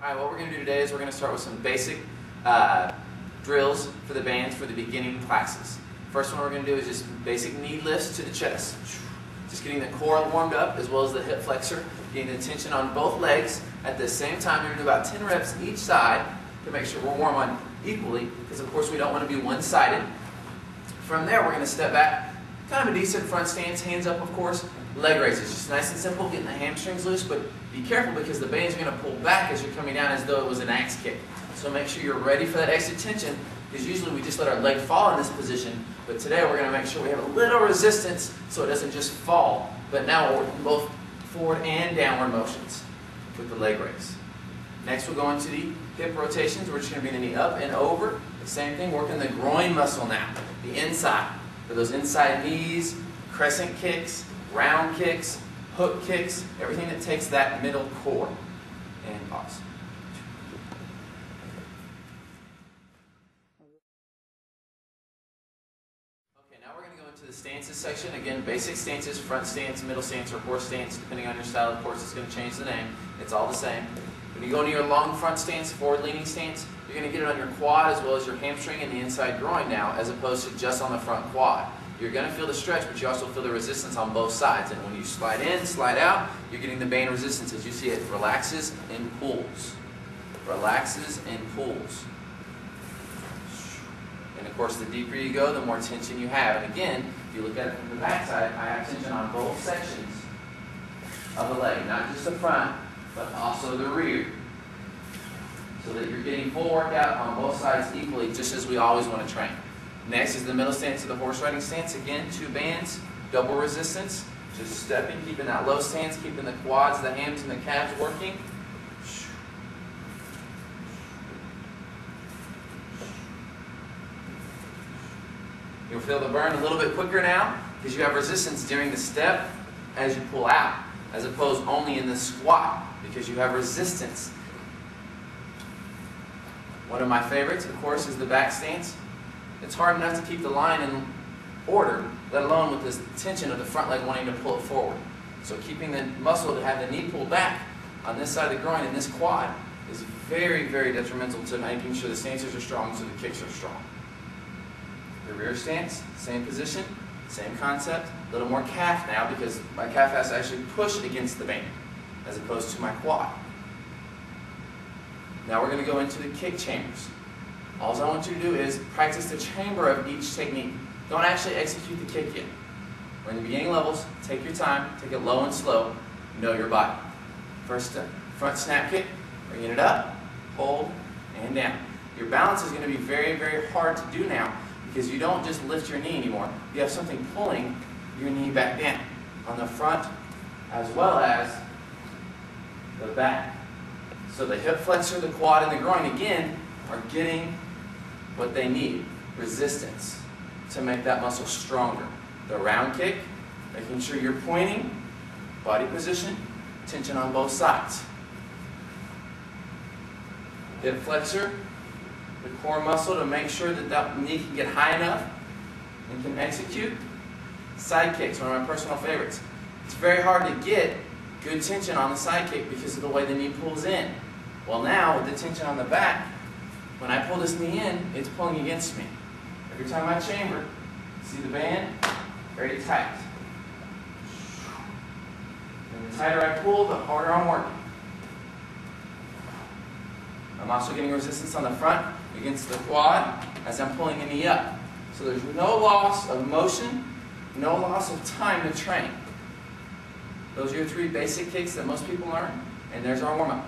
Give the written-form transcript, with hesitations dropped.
Alright, what we're going to do today is we're going to start with some basic drills for the bands for the beginning classes. First one we're going to do is just basic knee lifts to the chest. Just getting the core warmed up as well as the hip flexor, getting the tension on both legs at the same time. We're going to do about 10 reps each side to make sure we're warm on equally, because of course we don't want to be one-sided. From there we're going to step back, kind of a decent front stance, hands up of course, leg raises. Just nice and simple, getting the hamstrings loose, but be careful because the bands are going to pull back as you're coming down as though it was an axe kick. So make sure you're ready for that extra tension, because usually we just let our leg fall in this position, but today we're going to make sure we have a little resistance so it doesn't just fall. But now we're working both forward and downward motions with the leg raise. Next we'll go into the hip rotations. We're just going to bring the knee up and over. The same thing, working the groin muscle now, the inside. For those inside knees, crescent kicks, round kicks, hook kicks, everything that takes that middle core. And pause. Okay, now we're going to go into the stances section. Again, basic stances, front stance, middle stance, or horse stance, depending on your style. Of course, it's going to change the name. It's all the same. When you go into your long front stance, forward-leaning stance, you're going to get it on your quad as well as your hamstring and the inside groin now, as opposed to just on the front quad. You're going to feel the stretch, but you also feel the resistance on both sides. And when you slide in, slide out, you're getting the band resistance as you see it relaxes and pulls. Relaxes and pulls. And of course, the deeper you go, the more tension you have. And again, if you look at it from the back side, I have tension on both sections of the leg, not just the front, but also the rear. So that you're getting full workout on both sides equally, just as we always want to train. Next is the middle stance of the horse riding stance. Again, 2 bands, double resistance. Just stepping, keeping that low stance, keeping the quads, the hams, and the calves working. You'll feel the burn a little bit quicker now because you have resistance during the step as you pull out, as opposed only in the squat because you have resistance. One of my favorites, of course, is the back stance. It's hard enough to keep the line in order, let alone with this tension of the front leg wanting to pull it forward. So keeping the muscle to have the knee pulled back on this side of the groin and this quad is very, very detrimental to making sure the stances are strong so the kicks are strong. The rear stance, same position, same concept, a little more calf now because my calf has to actually push against the band as opposed to my quad. Now we're going to go into the kick chambers. All I want you to do is practice the chamber of each technique. Don't actually execute the kick yet. We're in the beginning levels. Take your time. Take it low and slow. Know your body. First step, front snap kick. Bringing it up, hold, and down. Your balance is going to be very, very hard to do now because you don't just lift your knee anymore. You have something pulling your knee back down on the front as well as the back. So the hip flexor, the quad, and the groin, again, are getting what they need, resistance, to make that muscle stronger. The round kick, making sure you're pointing, body position, tension on both sides. Hip flexor, the core muscle to make sure that that knee can get high enough and can execute. Side kicks, one of my personal favorites. It's very hard to get good tension on the side kick because of the way the knee pulls in. Well now, with the tension on the back, when I pull this knee in, it's pulling against me. Every time I chamber, see the band? Very tight. And the tighter I pull, the harder I'm working. I'm also getting resistance on the front against the quad as I'm pulling the knee up. So there's no loss of motion, no loss of time to train. Those are your 3 basic kicks that most people learn, and there's our warm-up.